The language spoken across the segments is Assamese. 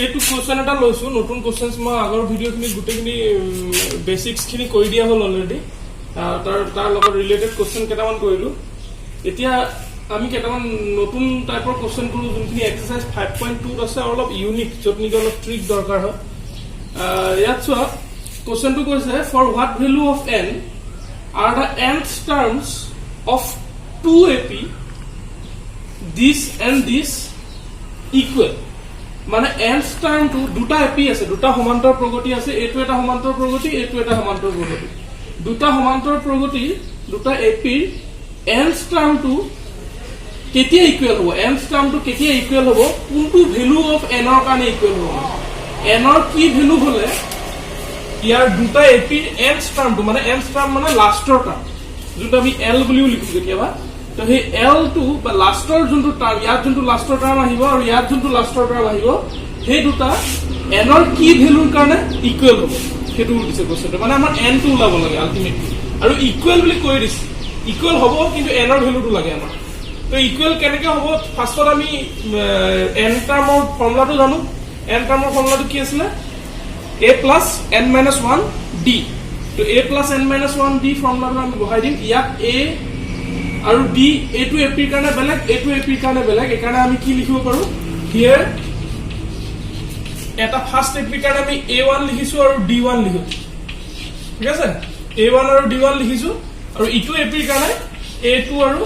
এইটো কোশ্চেন এটা লৈছো নতুন কোশ্চেনস মই আগৰ ভিডিঅ'খিনি গোটেইখিনি বেসিক্সখিনি কৰি দিয়া হ'ল অলৰেডি তাৰ লগত ৰিলেটেড কোশ্চেন কেইটামান কৰিলো এতিয়া আমি কেইটামান নতুন টাইপৰ কোশ্চেন কৰো যোনখিনি এক্সাৰসাইজ 5.2 আছে অলপ ইউনিক যত নিকে অলপ ট্ৰিক দৰকাৰ হয় ইয়াত চোৱা কোশ্চেনটো কৈছে for what value of n are the nth terms of 2ap this and this equal মানে nth টার্ম টু দুটা এপি আছে দুটা সমান্তর প্রগতি আছে এটো এটা সমান্তর প্রগতি এটো এটা সমান্তর প্রগতি দুটা সমান্তর প্রগতি দুটা এপিৰ nth টাৰ্ম টু কেতিয়া ইকুয়াল হ'ব nth টাৰ্ম টু কেতিয়া ইকুয়াল হ'ব কোনটো ভ্যালু অফ n ৰ কাৰণে ইকুয়াল হ'ব n ৰ কি ভ্যালু হলে ইয়াৰ দুটা এপিৰ nth টাৰ্ম টু মানে nth টাৰ্ম মানে লাষ্টৰ টার্ম যেটা আমি l বুলিও লিখো কেতিয়াবা তো হে L2 বা লাষ্টৰ যোনটো টাৰ্ম ইয়াত যোনটো লাষ্টৰ টাৰ্ম আহিব আৰু ইয়াত যোনটো লাষ্টৰ টাৰ্ম আহিব হে দুটা n ৰ কি ভ্যালুৰ কাৰণে ইকুয়াল হ'ব হেতু দিছে কোশ্চেনটো মানে আমাৰ n টো ওলাব লাগে আলটিমেটলি আৰু ইকুয়াল বুলি কৈ দিছে ইকুয়াল হ'ব কিন্তু n ৰ ভ্যালুটো লাগে আমাৰ তো ইকুয়াল কেনেকৈ হ'ব ফাৰ্ষ্টত আমি n টাৰ্মৰ ফৰ্মুলাটো জানো n টাৰ্মৰ ফৰ্মুলাটো কি আছিল a plus n minus 1 d তো a plus n minus 1 d ফৰ্মুলাটো আমি বহাই দিম ইয়াত a আৰু d এটো এপিৰ কাৰণে বেলেগ এটো এপিৰ কাৰণে বেলেগ একাৰণে আমি কি লিখিব পাৰো হিয়াৰ এটা ফাৰ্স্ট এপিৰ কাৰণে আমি a1 লিখিছো আৰু d1 লিখো ঠিক আছে a1 আৰু d1 লিখিছো আৰু ইটো এপিৰ কাৰণে a2 আৰু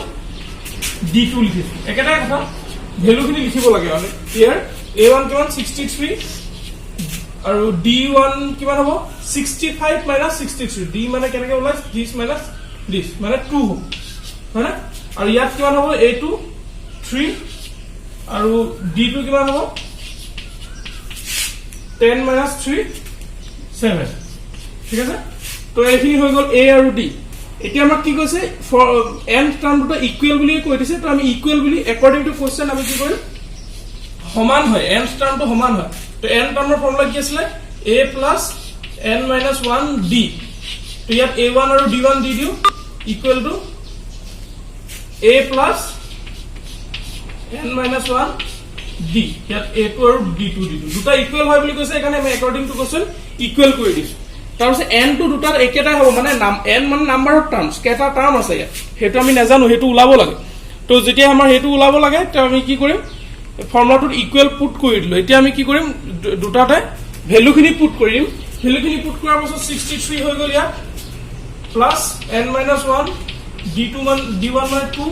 d2 লিখিছো একেটা কথা ভ্যালুখিনি লিখিব লাগে মানে হিয়াৰ a1 কিমান 63 আৰু d1 কিমান হ'ব 65 minus 63 d মানে কেনেকৈ ওলাই this minus this মানে 2 হ'ব হয় আৰু ইয়াত কিমান হ'ব a2 3 আৰু d2 কিমান হ'ব 10 minus 3 7 ঠিক আছে তো এইখিনি হৈ গ'ল a আৰু d এতিয়া আমাক কি কৈছে ফৰ n টার্মটো ইকুয়াল বুলি কৈ দিছে তো আমি ইকুয়াল বুলি অ্যাকর্ডিং টু কোশ্চেন আমি কি কৰিম সমান হয় n টাৰ্মটো সমান হয় তো n টাৰ্মৰ ফৰ্মুলা কি আছিল a plus n minus 1 d তো ইয়াত a1 আৰু d1 দি দিও equal to a plus n minus 1 d ইয়াত a2 আৰু d2 দি দিও দুটা ইকুয়াল হয় বুলি কৈছে এখানে আমি অ্যাকর্ডিং টু কোশ্চেন ইকুয়াল কৰি দিছো তাৰপিছত n টো দুটাৰ একেটাই হ'ব মানে n মানে নাম্বাৰ অফ টার্মস কেটা টার্ম আছে ইয়াত হেতু আমি নাজানো হেতু ওলাব লাগে তো যেতিয়া আমাৰ হেতু ওলাব লাগে তো আমি কি কৰিম ফৰ্মুলাটোত ইকুয়াল পুট কৰি দিলো এতিয়া আমি কি কৰিম দুটাতে ভ্যালুখিনি পুট কৰিম ভ্যালুখিনি পুট কৰাৰ পাছত 63 হৈ গ'ল ইয়াত প্লাস n minus 1 d2 মানে d1 মানে 2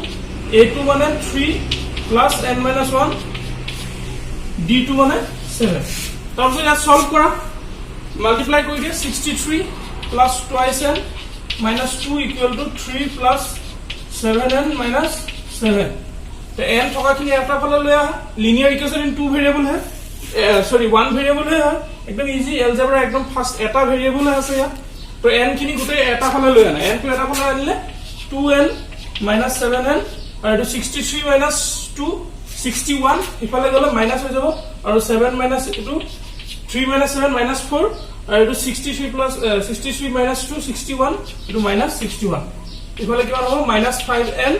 a2 মানে 3 প্লাস n minus 1 d2 মানে 7 তাৰপিছত ইয়াত সলভ কৰা মাল্টিপ্লাই কৰি দিয়া 63 plus twice n minus 2 equal to 3 plus 7n minus 7 तो n থকাখিনি এটা ফালে লৈ আহা linear equation in two variable হে সৰি ওয়ান ভেৰিয়েবল হে একদম ইজি এলজেব্ৰা একদম ফাৰ্স্ট এটা ভেৰিয়েবল আছে ইয়াত তো n খিনি গুটে এটা ফালে লৈ আনা n টো এটা ফালে আনিলে 2n minus 7n আৰু 63 minus 2 61 ইফালে গলে মাইনাস হৈ যাব আৰু 7 minus 2 3 minus 7 minus 4 আৰু 63 plus 63 minus 2 61 itu minus 61 ইফালে কিমান হ'ব minus 5n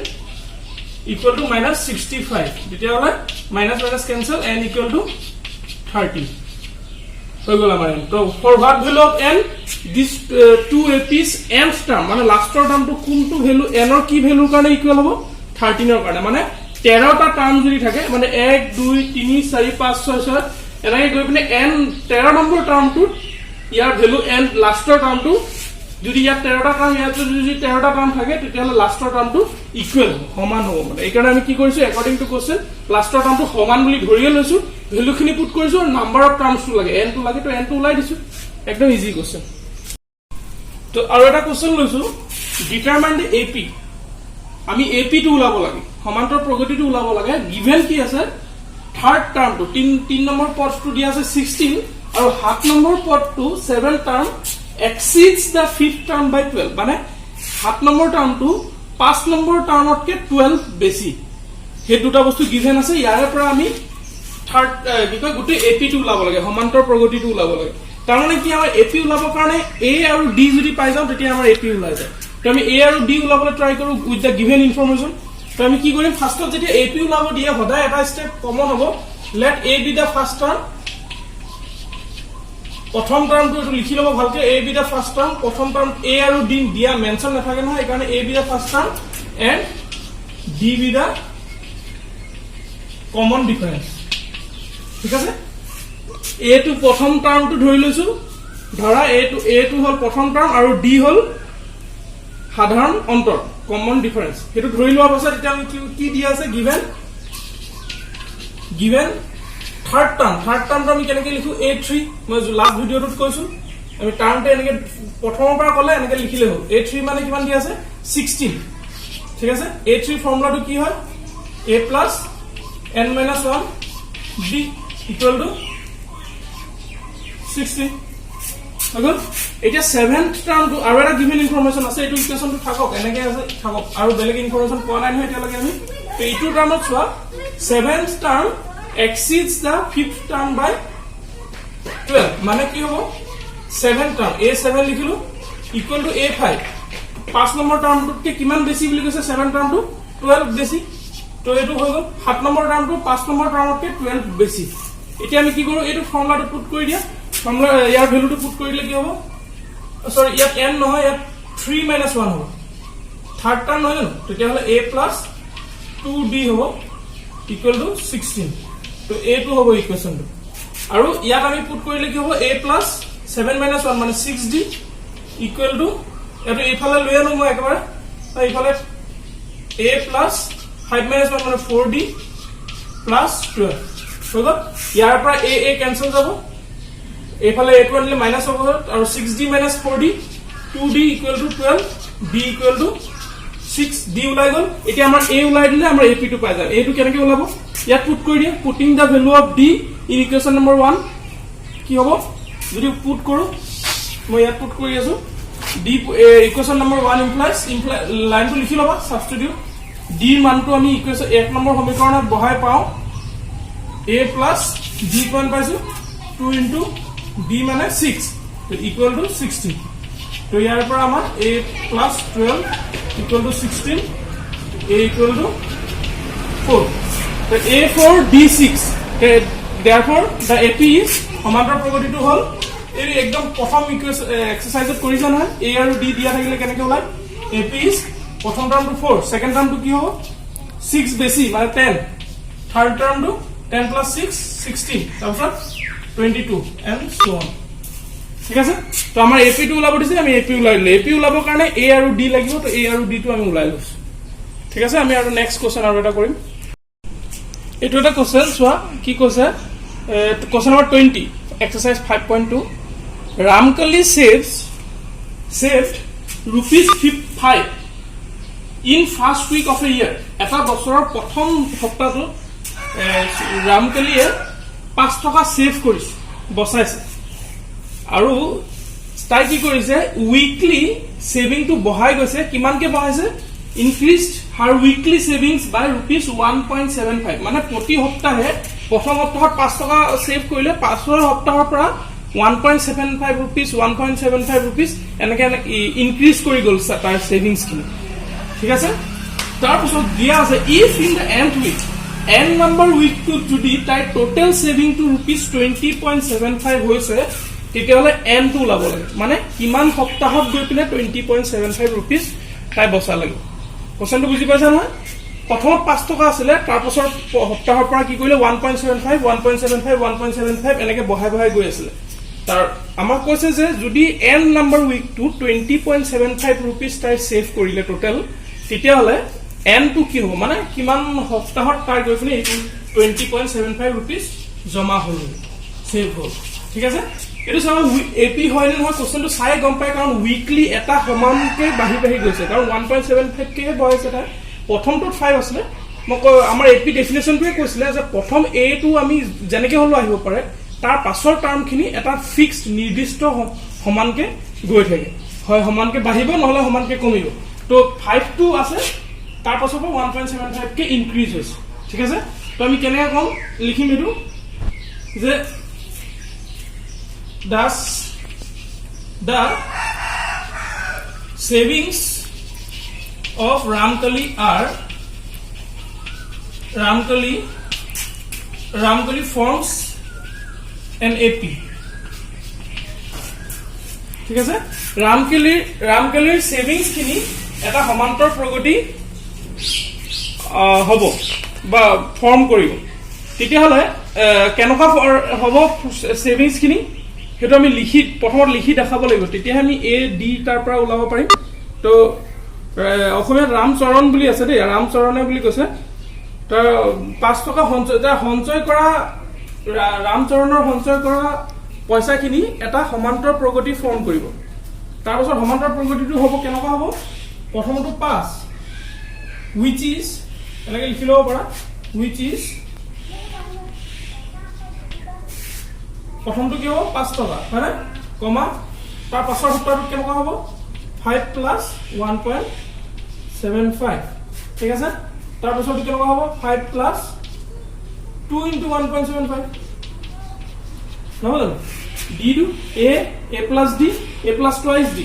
equal to minus 65 তেতিয়া হলে minus minus cancel n equal to 30 হৈ গ'ল আমাৰ তো for what value of n this two ap's nth term মানে লাষ্টৰ টাৰ্মটো কোনটো ভ্যালু n ৰ কি ভ্যালুৰ কাৰণে ইকুয়াল হ'ব 13 ৰ কাৰণে মানে 13 টা টার্ম যদি থাকে মানে 1 2 3 4 5 6 7 এনেকৈ গৈ পিনে n 13 নম্বৰ টাৰ্মটো ইয়াৰ ভ্যালু n লাষ্টৰ টাৰ্মটো যদি ইয়াত 13 টা টাৰ্ম ইয়াত যদি 13 টা টাৰ্ম থাকে তেতিয়াহলে লাষ্টৰ টাৰ্মটো ইকুয়াল সমান হ'ব মানে এইকাৰণে আমি কি কৰিছো অ্যাকৰ্ডিং টু কোশ্চেন লাষ্টৰ টাৰ্মটো সমান বুলি ধৰিয়ে লৈছো ভ্যালুখিনি পুট কৰিছো আৰু নাম্বাৰ অফ টার্মস লাগে n টো লাগে তো n টো ওলাই দিছো একদম ইজি কোশ্চেন তো আৰু এটা কোশ্চেন লৈছো ডিটাৰমাইন দ্য ap আমি ap টো ওলাব লাগে সমান্তৰ প্ৰগতিটো ওলাব লাগে গিভেন কি আছে থাৰ্ড টাৰ্মটো 3 নম্বৰ পদটো দিয়া আছে 16 আৰু 7 নম্বৰ পদটো 7 term exceeds the fifth term by 12 মানে 7 নম্বৰ টাৰ্মটো 5 নম্বৰ টাৰ্মতকে 12 বেছি হে দুটা বস্তু গিভেন আছে ইয়াৰে পৰা আমি থাৰ্ড কি কয় গুটি এপি টো ওলাব লাগে সমান্তৰ প্ৰগতিটো ওলাব লাগে তাৰ মানে কি আমাৰ এপি ওলাবৰ কাৰণে a আৰু d যদি পাই যাও তেতিয়া আমাৰ এপি ওলাই যায় তো আমি a আৰু d ওলাবলৈ ট্ৰাই কৰো উইথ দা গিভেন ইনফৰমেশন তো আমি কি কৰিম ফাৰ্স্টত যেতিয়া এপি ওলাব দিয়ে সদায় এটা স্টেপ কমন হ'ব let a be the first term প্ৰথম টাৰ্মটো এটো লিখি লব ভালকে a be the first term প্ৰথম টাৰ্ম a আৰু d দিয়া মেনশন নাথাকে নহয় এই কাৰণে a be the first term and d be the common difference ঠিক আছে a টো প্ৰথম টাৰ্মটো ধৰি লৈছো ধৰা a টো হল প্ৰথম টাৰ্ম আৰু d হল সাধাৰণ অন্তৰ কমন ডিফাৰেন্স হেতু ধৰি লোৱা পাছত এটা আমি কি দিয়া আছে given third term আমি কেনেকৈ লিখো a3 মই লাস্ট ভিডিওটোত কৈছো আমি টাৰ্মটো এনেকৈ প্ৰথমৰ পৰা কলে এনেকৈ লিখিলে হ'ল a3 মানে কিমান দিয়া আছে 16 ঠিক আছে a3 ফৰ্মুলাটো কি হয় a plus n minus 1 b equal to 16 আগত এটা 7th টাৰ্মটো আৰু এটা গিভেন ইনফৰমেশন আছে এটো ইকুৱেশনটো থাকক এনেকৈ আছে থাকক আৰু বেলেগ ইনফৰমেশন পোৱা নাই নহয় এতিয়ালৈকে আমি তো এইটো টাৰ্মত চোৱা 7th term exceeds the 5th term by 12 মানে কি হ'ব 7th term a7 লিখিলো equal to a5 5 নম্বৰ টাৰ্মটোতকে কিমান বেছি বুলি কৈছে 7th টাৰ্মটো 12 বেছি তো এটো হৈ গল 7 নম্বৰ টাৰ্মটো 5 নম্বৰ টাৰ্মতকে 12 বেছি এতিয়া আমি কি কৰো এটো ফৰ্মুলাটো পুট কৰি দিয়া ফৰ্মুলা ইয়াৰ ভ্যালুটো পুট কৰিলে কি হ'ব সৰি ইয়াত n নহয় ইয়াত 3 - 1 হ'ব থাৰ্ড টাৰ্ম নহয় জানো তেতিয়া হলে a plus 2d হ'ব equal to 16 তো a টো হ'ব ইকুৱেশনটো আৰু ইয়াত আমি পুট কৰিলে কি হ'ব a plus 7 - 1 মানে 6d equal to এটো ইফালে লৈ আনো মই একবাৰ ইফালে a plus 5 - 1 মানে 4d plus 12 হ'ব ইয়াৰ পৰা a কেনসেল যাব এফালে a টো আনিলে মাইনাস হ'ব আৰু 6d - 4d 2d equal to 12 d equal to 6d ওলাই গল এতিয়া আমাৰ a ওলাই দিলে আমাৰ ap টো পাই যায় a টো কেনেকৈ ওলাব ইয়াত পুট কৰি দিয়া putting the value of d in equation number 1 কি হ'ব যদি পুট কৰো মই ইয়াত পুট কৰি আছো d ইকুৱেশন নম্বৰ 1 ইমপ্লাইজ লাইনটো লিখি লবা সাবস্টিটিউট d মানটো আমি ইকুৱেশন 1 নম্বৰ সমীকৰণত বহাই পাও a plus d কিমান পাইছো 2 into d মানে 6 তো ইকুৱেল টু 16 তো ইয়াৰ পৰা আমাৰ a plus 12 equal to 16 a equal to 4 so a4 d6 therefore the ap is সমান্তৰাল প্ৰগতিটো হল এই একদম প্ৰথম এক্সাৰসাইজত কৰিছা নহয় a আৰু d দিয়া থাকিলে কেনেকৈ ওলাই ap is প্ৰথম টাৰ্মটো 4 সেকেন্ড টাৰ্মটো কি হ'ব 6 বেছি মানে 10 থাৰ্ড টাৰ্মটো 10 plus 6 16 তাৰপিছত 22 and so on ঠিক আছে তো আমাৰ ap টো ওলাব দিছে আমি ap ওলাই দিলে ap ওলাবৰ কাৰণে a আৰু d লাগিব তো a আৰু d টো আমি ওলাই লৈছো ঠিক আছে আমি আৰু নেক্সট কোৱেশ্চন আৰু এটা কৰিম এটো এটা কোৱেশ্চন চোৱা কি কৈছে question number 20 exercise 5.2 Ramkali saved rupees 5 in first week of a year এটা বছৰৰ প্ৰথম সপ্তাহটো ৰামকালিয়ে 5 টকা সেভ কৰিছে বচাইছে আৰু তাই কি কৰিছে উইকলি সেভিং টু বহাই গৈছে কিমানকে বহাইছে ইনক্ৰিজড হাৰ উইকলি সেভিংস বাই rupees 1.75 মানে প্ৰতি সপ্তাহে প্ৰথম সপ্তাহত 5 টকা সেভ কৰিলে পাছৰ সপ্তাহৰ পৰা 1.75 rupees 1.75 rupees এনেকে ইনক্ৰিজ কৰি গল তাৰ সেভিংস কিনি ঠিক আছে তাৰ পিছত দিয়া আছে if in the end week n number week to যদি তাই টোটাল সেভিং টু rupees 20.75 হৈছে তেতিয়াহলে n টো ওলাব লাগে মানে কিমান সপ্তাহত গৈ পিনে 20.75 rupees তাই বচা লাগে কোৱেশ্চনটো বুজি পাইছা নহয় প্ৰথম 5 টকা আছিল তাৰ পাছৰ সপ্তাহৰ পৰা কি কৰিলে 1.75 এনেকে বহাই গৈ আছিল তাৰ আমাক কৈছে যে যদি n number week to 20.75 rupees তাই সেভ কৰিলে টোটাল তেতিয়াহলে n টো কি হ'ব মানে কিমান সপ্তাহত তাই গৈ পিনে 20.75 rupees জমা হ'ল সেভ হ'ল ঠিক আছে এটো সব ap হয় নে নহয় কোৱেশ্চনটো চাই গম পাই কাৰণ উইকলি এটা সমানকে বাঢ়ি গৈছে কাৰণ 1.75 কে বহাইছে তাই প্ৰথমটো 5 আছিল মোক আমাৰ ap ডেফিনেশনটোৱে কৈছিলে যে প্ৰথম a টো আমি যেনেকে হলো আহিব পাৰে তাৰ পাছৰ টাৰ্মখিনি এটা ফিক্সড নিৰ্দিষ্ট সমানকে গৈ থাকে হয় সমানকে বাঢ়িব নহলে সমানকে কমিব তো 5 টো আছে তাৰ পাছৰ পৰা 1.75 কে ইনক্ৰিজ হৈছে ঠিক আছে তো আমি কেনেকৈ কম লিখিম এটো যে thus the savings of Ramkali are Ramkali forms an AP ঠিক আছে ৰামকেলিৰ সেভিংস খিনি এটা সমান্তৰ প্ৰগতি হ'ব বা ফৰ্ম কৰিব তেতিয়াহলে কেনেকুৱা হ'ব সেভিংস খিনি হেতু আমি প্ৰথমত লিখি দেখাব লাগিব তেতিয়া আমি এ ডি তাৰ পৰা ওলাব পাৰিম তো অসমীয়া ৰামচৰণ বুলি আছে দেই ৰামচৰণে বুলি কৈছে তাৰ 5 টকা সঞ্চয় কৰা ৰামচৰণৰ সঞ্চয় কৰা পইচা খিনি এটা সমান্তৰ প্ৰগতি ফৰ্ম কৰিব তাৰ পাছত সমান্তৰ প্ৰগতিটো হ'ব কেনেকুৱা হ'ব প্ৰথমটো 5 which is এনেকৈ লিখি লব পাৰা which is প্ৰথমটো কি হ'ব 5 টকা হয়নে কমা তাৰ পাছৰ সূত্ৰটো কেনেকুৱা হ'ব 5 plus 1.75 ঠিক আছে তাৰ পাছৰটো কেনেকুৱা হ'ব 5 plus 2 into 1.75 নহলে d do a plus d a plus twice d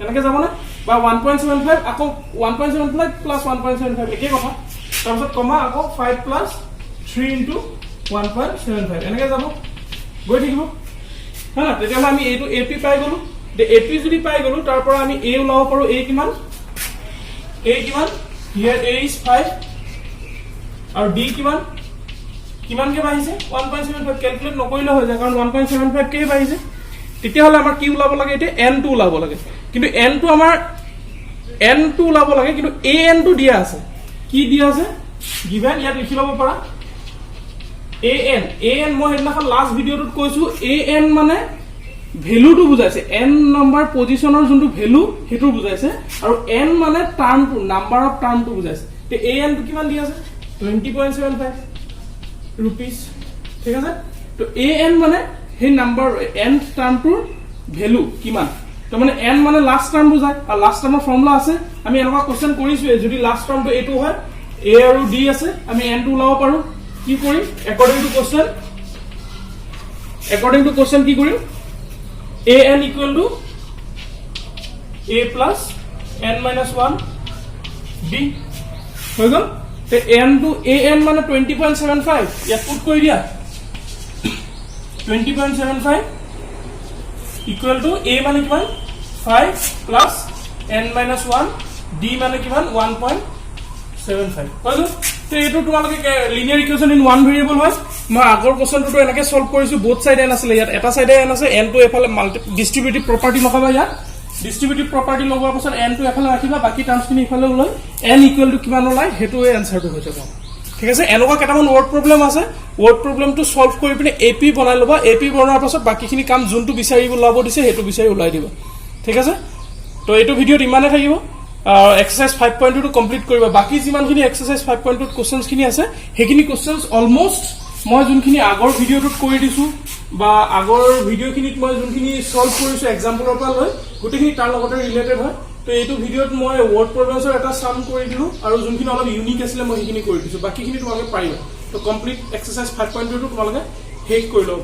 এনেকৈ যাব না বা 1.75 আকৌ 1.75 plus 1.75 একে কথা তাৰ পাছত কমা আকৌ 5 plus 3 into 1.75 এনেকৈ যাব গৈ থাকিব হ্যাঁ তেতিয়াহলে আমি এইটো ap পাই গলো ap যদি পাই গলো তাৰ পৰা আমি a ওলাব পাৰো a কিমান here a is 5 আৰু d কিমান কে বাহিছে 1.75 ক্যালকুলেট নকৰিলে হৈ যায় কাৰণ 1.75 কে বাহিছে তেতিয়াহলে আমাৰ কি ওলাব লাগে এটা n2 ওলাব লাগে কিন্তু n2 আমাৰ n2 ওলাব লাগে কিন্তু an2 দিয়া আছে কি দিয়া আছে গিভেন ইয়াত লিখি লব পাৰা an মই হেদিনাখন লাষ্ট ভিডিওটোত কৈছো an মানে ভ্যালুটো বুজাইছে n নম্বৰ পজিশনৰ যোনটো ভ্যালু হেতু বুজাইছে আৰু n মানে টাৰ্মটো নাম্বাৰ অফ টাৰ্মটো বুজাইছে তে an টো কিমান দিয়া আছে 20.75 rupees ঠিক আছে তো an মানে হে নাম্বাৰ n টাৰ্মটোৰ ভ্যালু কিমান তো মানে n মানে লাষ্ট টাৰ্ম বুজায় আৰু লাষ্ট টাৰ্মৰ ফৰ্মুলা আছে আমি এনেকুৱা কোশ্চেন কৰিছো যদি লাষ্ট টাৰ্মটো এটো হয় a আৰু d আছে আমি n টো ওলাব পাৰো কি কৰিম according to question কি কৰিম an equal to a plus n minus 1 b হৈ গল তে n to an মানে 20.75 ইয়া পুট কৰি দিয়া 20.75 equal to a মানে কিমান 5 plus n minus 1 d মানে কিমান 1.75 হৈ গল তে এটো তোমালোকে লিনিয়াৰ ইকুৱেচন ইন ওয়ান ভেৰিয়েবল হয় মই আগৰ কোশ্চেনটো এনেকৈ সলভ কৰিছো বোথ সাইড n আছে ইয়াত এটা সাইডে n আছে n টো এফালে মাল্টি ডিস্ট্ৰিবিউটিভ প্ৰপাৰ্টি লগাবা ইয়াত ডিস্ট্ৰিবিউটিভ প্ৰপাৰ্টি লগোৱাৰ পাছত n টো এফালে ৰাখিবা বাকি টাৰ্মছখিনি ইফালে লৈ n ইকুৱেল টু কিমান ওলাই হেতুৱে আনসাৰটো হৈ যাব ঠিক আছে এনেকুৱা কেটামান ওয়াৰ্ড প্ৰবলেম আছে ওয়াৰ্ড প্ৰবলেমটো সলভ কৰি পিনে AP বনাই লবা AP বনোৱাৰ পাছত বাকিখিনি কাম যোনটো বিচাৰি ওলাব দিছে হেতু বিচাৰি ওলাই দিবা ঠিক আছে তো এইটো ভিডিওত ইমানে থাকিব exercise 5.2 to complete koriba baki jimankhini exercise 5.2 questions khini ase hekini questions almost moi junkhini agor video tut kori disu ba agor video khinit moi junkhini solve korisu example opar loi gotekhini tar logote related hoy to etu video t moi word problems or eta sum kori dilu aru junkhini olop unique asile moi hekini kori disu baki khini tumaloke pariba to complete exercise 5.2 to tumaloke hek kori lobo